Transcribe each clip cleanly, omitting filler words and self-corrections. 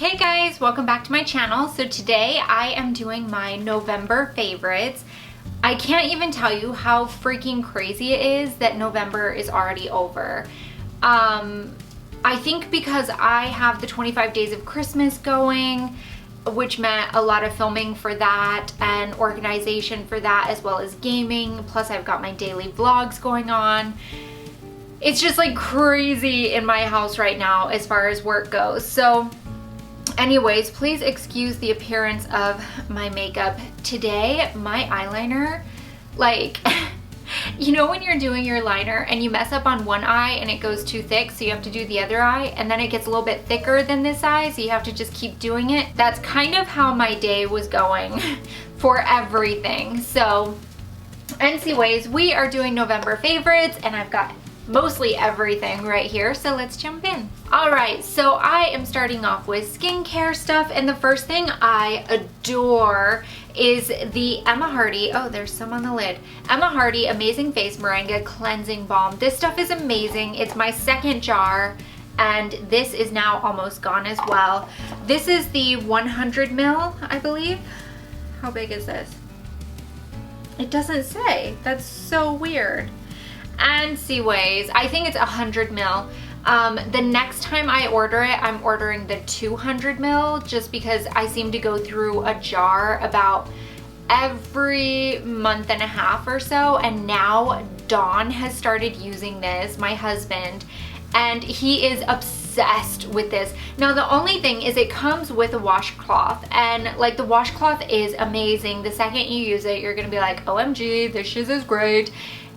Hey guys, welcome back to my channel. So today I am doing my November favorites. I can't even tell you how freaking crazy it is that November is already over. I think because I have the 25 days of Christmas going, which meant a lot of filming for that and organization for that, as well as gaming. Plus I've got my daily vlogs going on. It's just like crazy in my house right now as far as work goes. So anyways, please excuse the appearance of my makeup. Today, my eyeliner, like, you know when you're doing your liner and you mess up on one eye and it goes too thick, so you have to do the other eye, and then it gets a little bit thicker than this eye, so you have to just keep doing it? That's kind of how my day was going for everything. So anyways, we are doing November favorites, and I've got mostly everything right here, so let's jump in. All right, so I am starting off with skincare stuff, and the first thing I adore is the Emma Hardy, oh there's some on the lid, Emma Hardy Amazing Face Moringa Cleansing Balm. This stuff is amazing. It's my second jar, and this is now almost gone as well. This is the 100 ml, I believe. How big is this? It doesn't say. That's so weird. And Seaways, I think it's 100 ml. The next time I order it, I'm ordering the 200 ml just because I seem to go through a jar about every month and a half or so, and now Dawn has started using this, my husband, and he is obsessed with this. Now the only thing is it comes with a washcloth, and like the washcloth is amazing. The second you use it, you're gonna be like, OMG, this shit is great.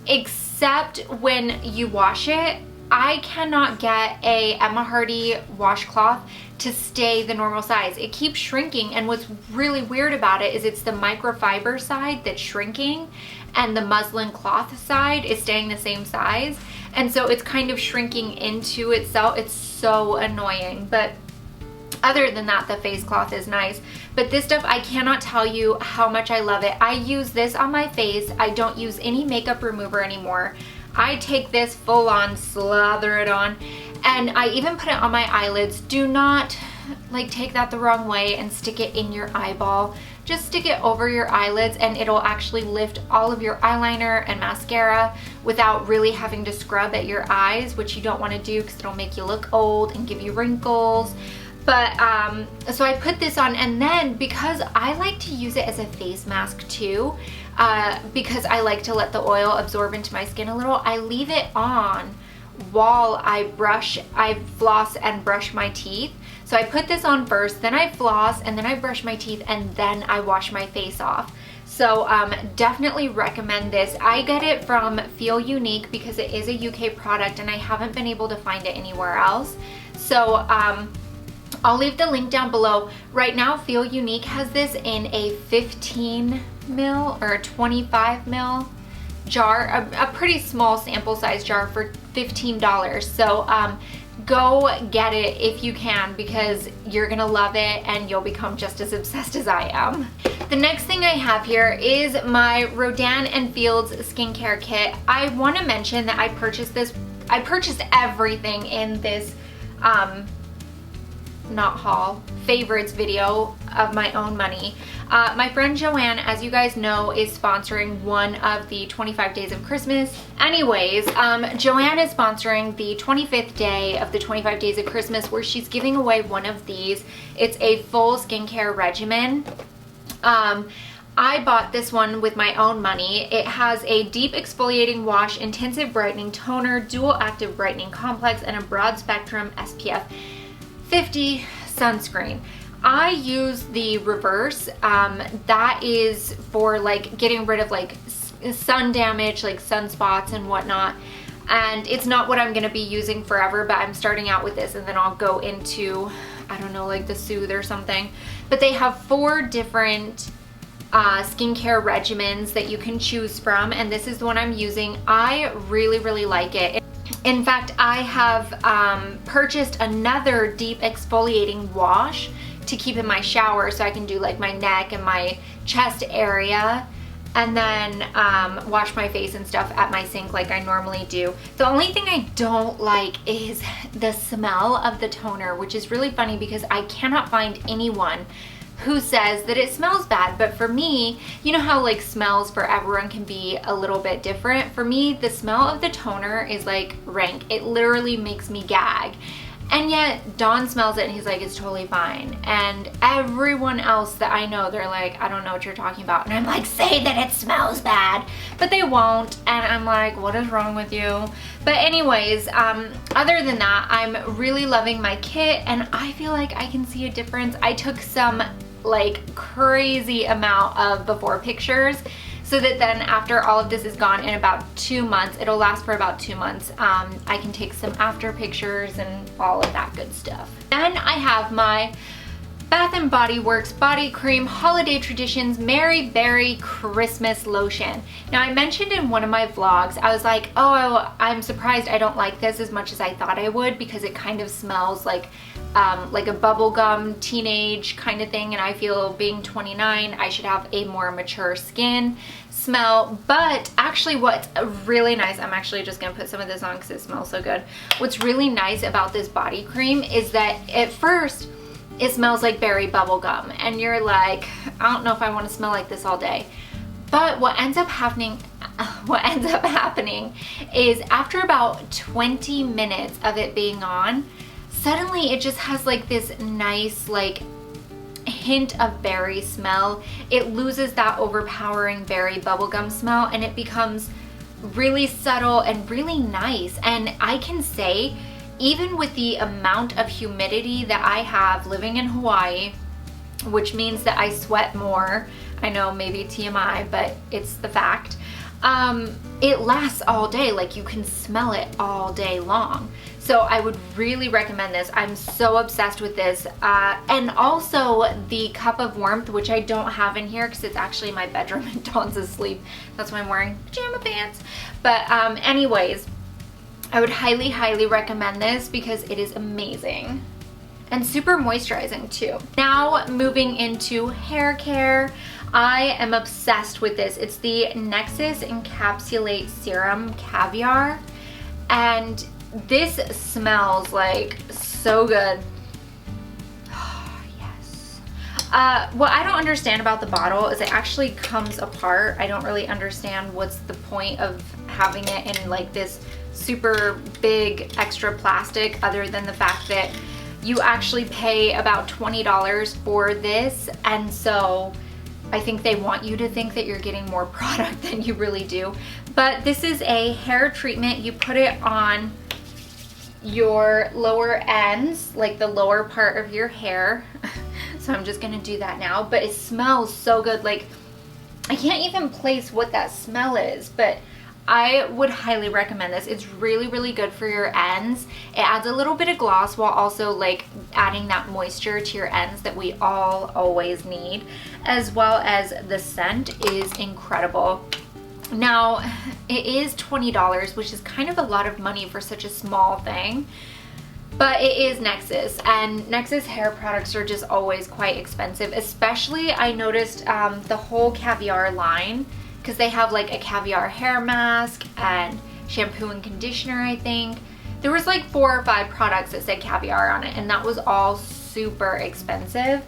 Except when you wash it, I cannot get a Emma Hardy washcloth to stay the normal size. It keeps shrinking, and what's really weird about it is it's the microfiber side that's shrinking and the muslin cloth side is staying the same size, and so it's kind of shrinking into itself. It's so annoying, but other than that, the face cloth is nice. But this stuff, I cannot tell you how much I love it. I use this on my face. I don't use any makeup remover anymore. I take this full on, slather it on, and I even put it on my eyelids. Do not like take that the wrong way and stick it in your eyeball. Just stick it over your eyelids, and it'll actually lift all of your eyeliner and mascara without really having to scrub at your eyes, which you don't want to do because it'll make you look old and give you wrinkles. But so I put this on, and then because I like to use it as a face mask too, because I like to let the oil absorb into my skin a little, I leave it on while I floss and brush my teeth. So I put this on first, then I floss, and then I brush my teeth, and then I wash my face off. So definitely recommend this. I get it from Feel Unique because it is a UK product, and I haven't been able to find it anywhere else. So I'll leave the link down below. Right now, Feel Unique has this in a 15 ml or a 25 ml jar, a pretty small sample size jar for $15. So go get it if you can, because you're gonna love it and you'll become just as obsessed as I am. The next thing I have here is my Rodan and Fields skincare kit. I want to mention that I purchased this. I purchased everything in this not haul, favorites video of my own money. My friend Joanne, as you guys know, is sponsoring one of the 25 days of Christmas. Anyways, Joanne is sponsoring the 25th day of the 25 days of Christmas, where she's giving away one of these. It's a full skincare regimen. I bought this one with my own money. It has a deep exfoliating wash, intensive brightening toner, dual active brightening complex, and a broad spectrum SPF 50 sunscreen. I use the reverse. That is for like getting rid of like sun damage, like sunspots and whatnot. And it's not what I'm gonna be using forever, but I'm starting out with this, and then I'll go into, I don't know, like the Soothe or something. But they have 4 different skincare regimens that you can choose from, and this is the one I'm using. I really, really like it. In fact, I have purchased another deep exfoliating wash to keep in my shower, so I can do like my neck and my chest area. and then wash my face and stuff at my sink like I normally do. The only thing I don't like is the smell of the toner, which is really funny because I cannot find anyone who says that it smells bad. But for me, you know how like smells for everyone can be a little bit different. For me, the smell of the toner is like rank. It literally makes me gag. And yet Don smells it and he's like, it's totally fine. And everyone else that I know, they're like, I don't know what you're talking about. And I'm like, say that it smells bad. But they won't. And I'm like, what is wrong with you? But anyways, other than that, I'm really loving my kit and I feel like I can see a difference. I took some like crazy amount of before pictures, so that then after all of this is gone in about 2 months, it'll last for about 2 months, I can take some after pictures and all of that good stuff. Then I have my Bath & Body Works Body Cream Holiday Traditions Mary Berry Christmas Lotion. Now I mentioned in one of my vlogs, I was like, oh, I'm surprised I don't like this as much as I thought I would because it kind of smells like a bubblegum teenage kind of thing, and I feel being 29, I should have a more mature skin smell. But actually what's really nice, I'm actually just gonna put some of this on because it smells so good. What's really nice about this body cream is that at first it smells like berry bubblegum and you're like, I don't know if I want to smell like this all day. But what ends up happening is after about 20 minutes of it being on, suddenly it just has like this nice like hint of berry smell. It loses that overpowering berry bubblegum smell and it becomes really subtle and really nice. And I can say, even with the amount of humidity that I have living in Hawaii, which means that I sweat more, I know maybe TMI, but it's the fact, it lasts all day. Like you can smell it all day long. So I would really recommend this. I'm so obsessed with this. And also the cup of warmth, which I don't have in here because it's actually in my bedroom and Dawn's asleep. That's why I'm wearing pajama pants. But anyways, I would highly, highly recommend this because it is amazing and super moisturizing too. Now moving into hair care, I am obsessed with this. It's the Nexus Encapsulate Serum Caviar, and this smells like so good. Oh, yes. What I don't understand about the bottle is it actually comes apart. I don't really understand what's the point of having it in like this super big extra plastic, other than the fact that you actually pay about $20 for this, and so I think they want you to think that you're getting more product than you really do. But this is a hair treatment. You put it on your lower ends, like the lower part of your hair. So I'm just gonna do that now, but it smells so good. Like I can't even place what that smell is, but I would highly recommend this. It's really, really good for your ends. It adds a little bit of gloss while also like adding that moisture to your ends that we all always need, as well as the scent is incredible. Now, it is $20, which is kind of a lot of money for such a small thing, but it is Nexus, and Nexus hair products are just always quite expensive. Especially, I noticed the whole Caviar line, because they have like a caviar hair mask and shampoo and conditioner, I think. There was like 4 or 5 products that said Caviar on it, and that was all super expensive.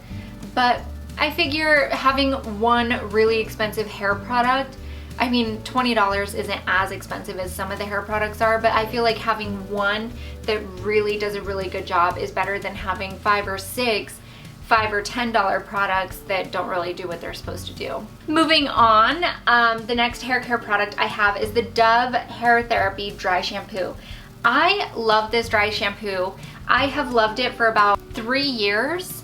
But I figure having one really expensive hair product, I mean, $20 isn't as expensive as some of the hair products are, but I feel like having one that really does a really good job is better than having 5 or 6 $5 or $10 products that don't really do what they're supposed to do. Moving on, the next hair care product I have is the Dove Hair Therapy Dry Shampoo. I love this dry shampoo. I have loved it for about 3 years.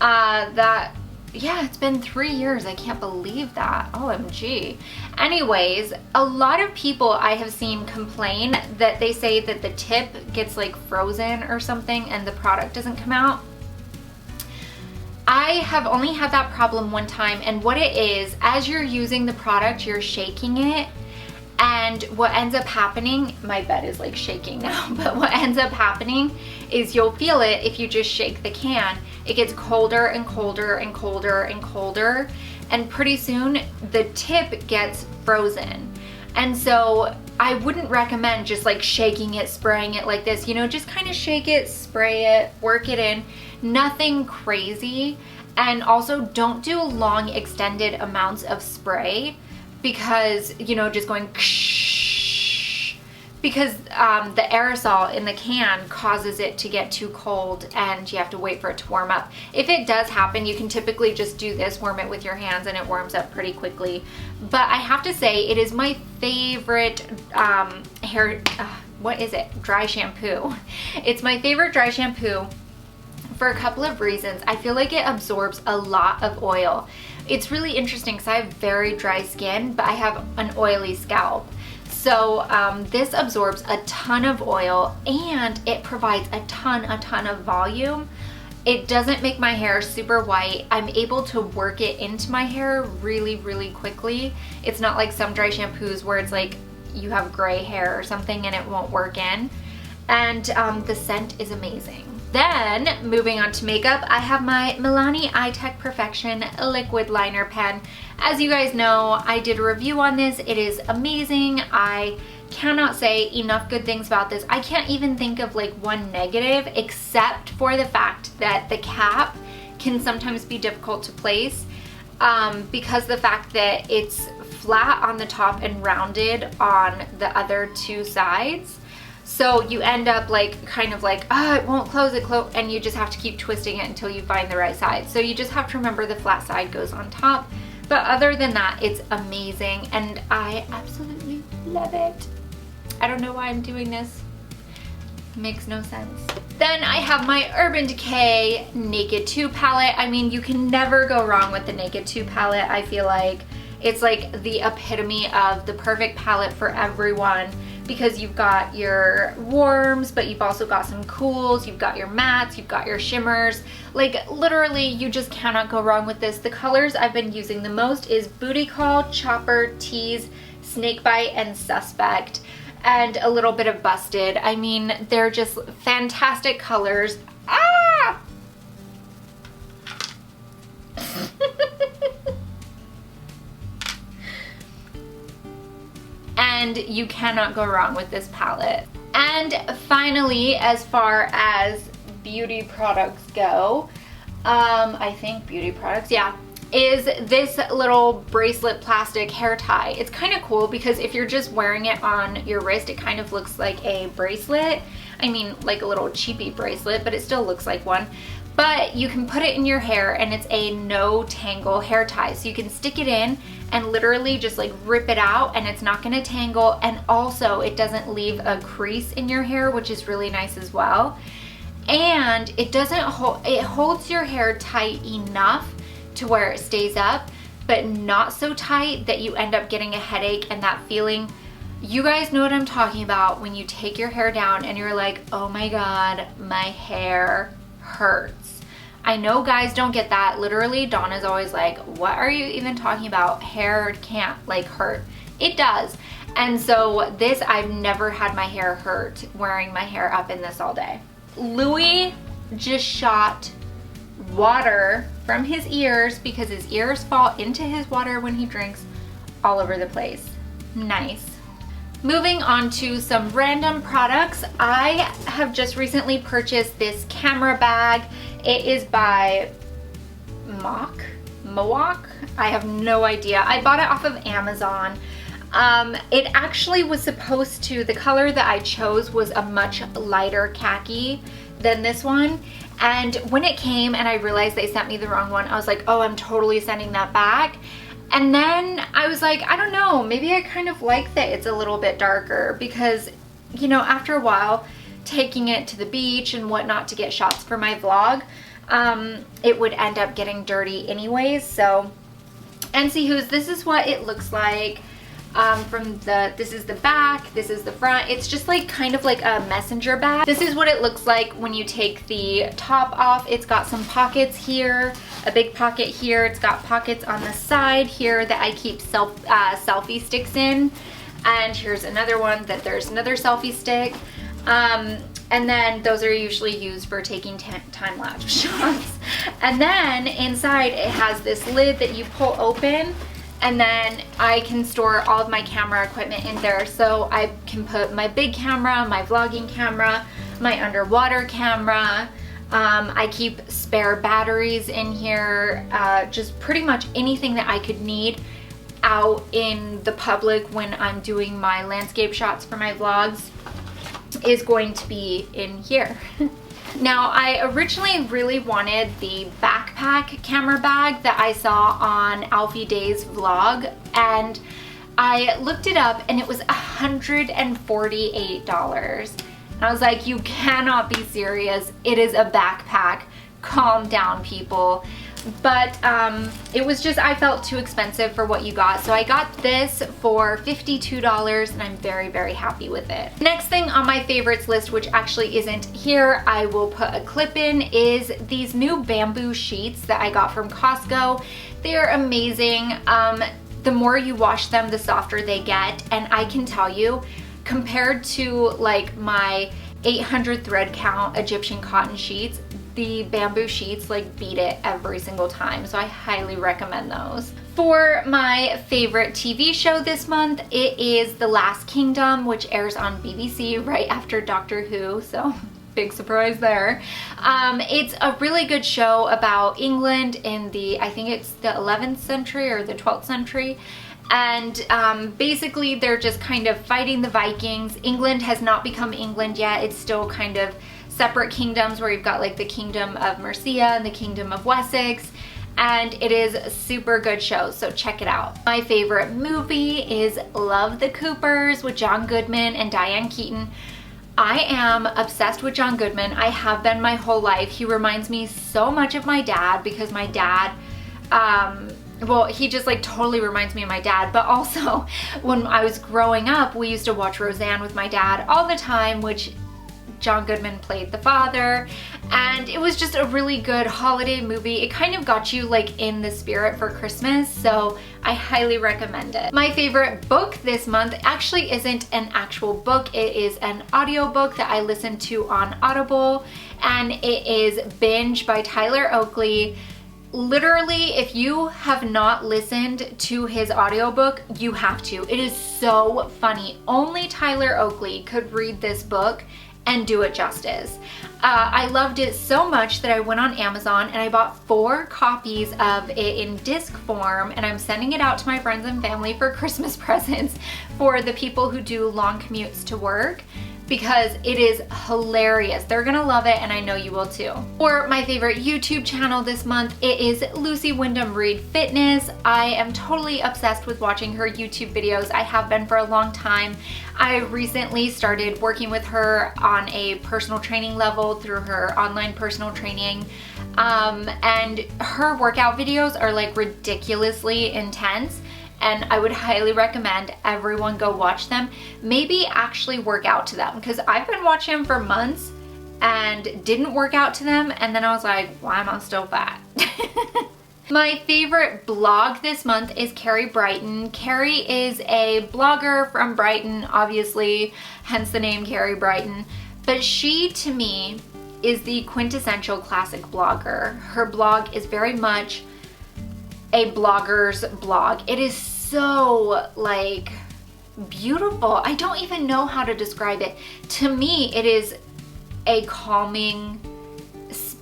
Yeah, it's been 3 years. I can't believe that. OMG. Anyways, a lot of people I have seen complain that they say that the tip gets like frozen or something and the product doesn't come out. I have only had that problem one time, and what it is, as you're using the product, you're shaking it, and what ends up happening, my bed is like shaking now, but what ends up happening is you'll feel it if you just shake the can. It gets colder and colder and colder and colder, and pretty soon the tip gets frozen. And so I wouldn't recommend just like shaking it, spraying it like this, you know, just kind of shake it, spray it, work it in, nothing crazy. And also don't do long extended amounts of spray because, you know, just going because the aerosol in the can causes it to get too cold and you have to wait for it to warm up. If it does happen, you can typically just do this, warm it with your hands, and it warms up pretty quickly. But I have to say, it is my favorite dry shampoo. It's my favorite dry shampoo for a couple of reasons. I feel like it absorbs a lot of oil. It's really interesting because I have very dry skin, but I have an oily scalp. So this absorbs a ton of oil and it provides a ton of volume. It doesn't make my hair super white. I'm able to work it into my hair really quickly. It's not like some dry shampoos where it's like you have gray hair or something and it won't work in. And the scent is amazing. Then, moving on to makeup, I have my Milani Eye Tech Perfection Liquid Liner Pen. As you guys know, I did a review on this. It is amazing. I cannot say enough good things about this. I can't even think of like one negative except for the fact that the cap can sometimes be difficult to place because the fact that it's flat on the top and rounded on the other two sides. So you end up like kind of like, oh, it won't close, and you just have to keep twisting it until you find the right side. So you just have to remember the flat side goes on top. But other than that, it's amazing and I absolutely love it. I don't know why I'm doing this. It makes no sense. Then I have my Urban Decay Naked 2 palette. I mean, you can never go wrong with the Naked 2 palette. I feel like it's like the epitome of the perfect palette for everyone, because you've got your warms, but you've also got some cools, you've got your mattes, you've got your shimmers. Like literally, you just cannot go wrong with this. The colors I've been using the most is Booty Call, Chopper, Tease, Snakebite, and Suspect, and a little bit of Busted. I mean, they're just fantastic colors. Ah! And you cannot go wrong with this palette. And finally, as far as beauty products go, I think beauty products, yeah, is this little bracelet plastic hair tie. It's kind of cool because if you're just wearing it on your wrist, it kind of looks like a bracelet. I mean, like a little cheapy bracelet, but it still looks like one. But you can put it in your hair and it's a no tangle hair tie. So you can stick it in and literally just like rip it out and it's not gonna tangle. And also it doesn't leave a crease in your hair, which is really nice as well. And it doesn't hold, it holds your hair tight enough to where it stays up, but not so tight that you end up getting a headache and that feeling. You guys know what I'm talking about when you take your hair down and you're like, oh my God, my hair hurts. I know guys don't get that. Literally, Donna's always like, what are you even talking about? Hair can't like hurt. It does. And so this, I've never had my hair hurt wearing my hair up in this all day. Louis just shot water from his ears because his ears fall into his water when he drinks all over the place. Nice. Moving on to some random products. I have just recently purchased this camera bag. It is by Mowak. I have no idea. I bought it off of Amazon. It actually was supposed to, the color that I chose was a much lighter khaki than this one. And when it came and I realized they sent me the wrong one, I was like, oh, I'm totally sending that back. And then I was like, I don't know, maybe I kind of like that it's a little bit darker because, you know, after a while, taking it to the beach and whatnot to get shots for my vlog, it would end up getting dirty anyways. So, anywho's, this is what it looks like. This is the back, this is the front. It's just like kind of like a messenger bag. This is what it looks like when you take the top off. It's got some pockets here, a big pocket here. It's got pockets on the side here that I keep selfie sticks in. And here's another one that there's another selfie stick. And then those are usually used for taking time-lapse shots. And then inside it has this lid that you pull open, and then I can store all of my camera equipment in there. So I can put my big camera, my vlogging camera, my underwater camera. I keep spare batteries in here, just pretty much anything that I could need out in the public when I'm doing my landscape shots for my vlogs is going to be in here. Now, I originally really wanted the backpack camera bag that I saw on Alfie Day's vlog, and I looked it up and it was $148. And I was like, you cannot be serious. It is a backpack. Calm down, people. But it was just, I felt too expensive for what you got. So I got this for $52 and I'm very, very happy with it. Next thing on my favorites list, which actually isn't here, I will put a clip in, is these new bamboo sheets that I got from Costco. They are amazing. The more you wash them, the softer they get. And I can tell you, compared to like my 800 thread count Egyptian cotton sheets, the bamboo sheets like beat it every single time. So I highly recommend those. For my favorite TV show this month, it is The Last Kingdom, which airs on BBC right after Doctor Who. So big surprise there. It's a really good show about England in the, I think it's the 11th century or the 12th century. And basically they're just kind of fighting the Vikings. England has not become England yet. It's still kind of separate kingdoms where you've got like the Kingdom of Mercia and the Kingdom of Wessex. And it is a super good show, so check it out. My favorite movie is Love the Coopers with John Goodman and Diane Keaton. I am obsessed with John Goodman. I have been my whole life. He reminds me so much of my dad because my dad, well, he just like totally reminds me of my dad, but also when I was growing up, we used to watch Roseanne with my dad all the time, which John Goodman played the father, and it was just a really good holiday movie. It kind of got you like in the spirit for Christmas, so I highly recommend it. My favorite book this month actually isn't an actual book. It is an audiobook that I listened to on Audible, and it is Binge by Tyler Oakley. Literally, if you have not listened to his audiobook, you have to. It is so funny. Only Tyler Oakley could read this book and do it justice. I loved it so much that I went on Amazon and I bought 4 copies of it in disc form, and I'm sending it out to my friends and family for Christmas presents for the people who do long commutes to work, because it is hilarious. They're gonna love it, and I know you will too. For my favorite YouTube channel this month, it is Lucy Wyndham Reed Fitness. I am totally obsessed with watching her YouTube videos. I have been for a long time. I recently started working with her on a personal training level through her online personal training. And her workout videos are like ridiculously intense. And I would highly recommend everyone go watch them. Maybe actually work out to them, because I've been watching them for months and didn't work out to them, and then I was like, why am I still fat? My favorite blog this month is Carrie Brighton. Carrie is a blogger from Brighton, obviously, hence the name Carrie Brighton. But she, to me, is the quintessential classic blogger. Her blog is very much a blogger's blog. It is so like beautiful. I don't even know how to describe it. To me, it is a calming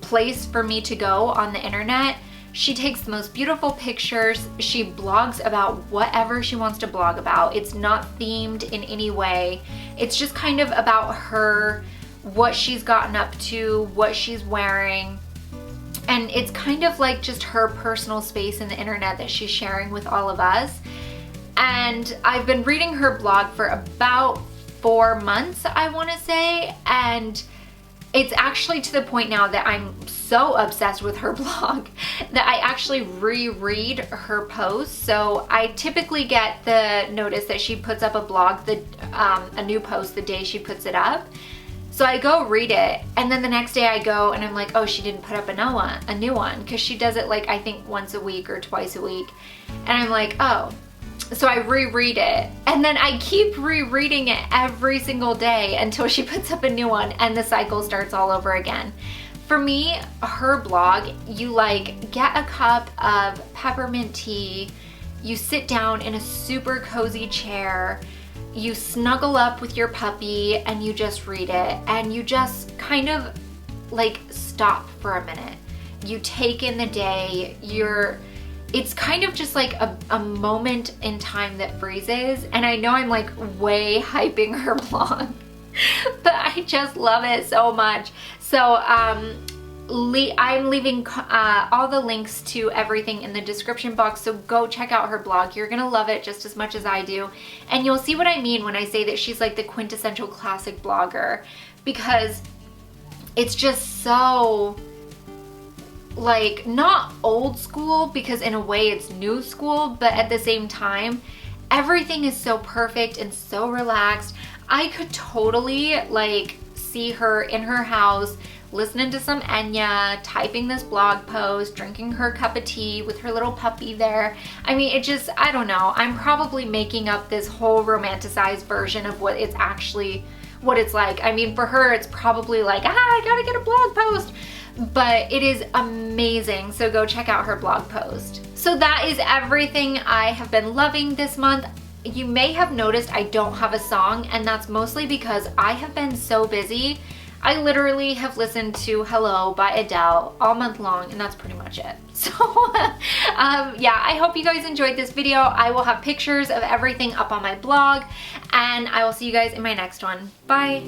place for me to go on the internet. She takes the most beautiful pictures. She blogs about whatever she wants to blog about. It's not themed in any way. It's just kind of about her, what she's gotten up to, what she's wearing. And it's kind of like just her personal space in the internet that she's sharing with all of us. And I've been reading her blog for about 4 months, I want to say. And it's actually to the point now that I'm so obsessed with her blog that I actually reread her posts. So I typically get the notice that she puts up a blog, a new post the day she puts it up. So I go read it, and then the next day I go and I'm like, oh, she didn't put up a new one, because she does it like I think once a week or twice a week. And I'm like, oh, so I reread it, and then I keep rereading it every single day until she puts up a new one and the cycle starts all over again. For me, her blog, you like get a cup of peppermint tea, you sit down in a super cozy chair, you snuggle up with your puppy and you just read it, and you just kind of like stop for a minute. You take in the day, it's kind of just like a moment in time that freezes. And I know I'm like way hyping her blog, but I just love it so much. So I'm leaving all the links to everything in the description box, so go check out her blog. You're gonna love it just as much as I do, and you'll see what I mean when I say that she's like the quintessential classic blogger, because it's just so like not old school, because in a way it's new school, but at the same time everything is so perfect and so relaxed. I could totally like see her in her house listening to some Enya, typing this blog post, drinking her cup of tea with her little puppy there. I mean, it just, I don't know, I'm probably making up this whole romanticized version of what it's like. I mean, for her it's probably like, I gotta get a blog post, but it is amazing. So go check out her blog post. So that is everything I have been loving this month. You may have noticed I don't have a song, and that's mostly because I have been so busy. I literally have listened to Hello by Adele all month long, and that's pretty much it. So yeah, I hope you guys enjoyed this video. I will have pictures of everything up on my blog, and I will see you guys in my next one. Bye.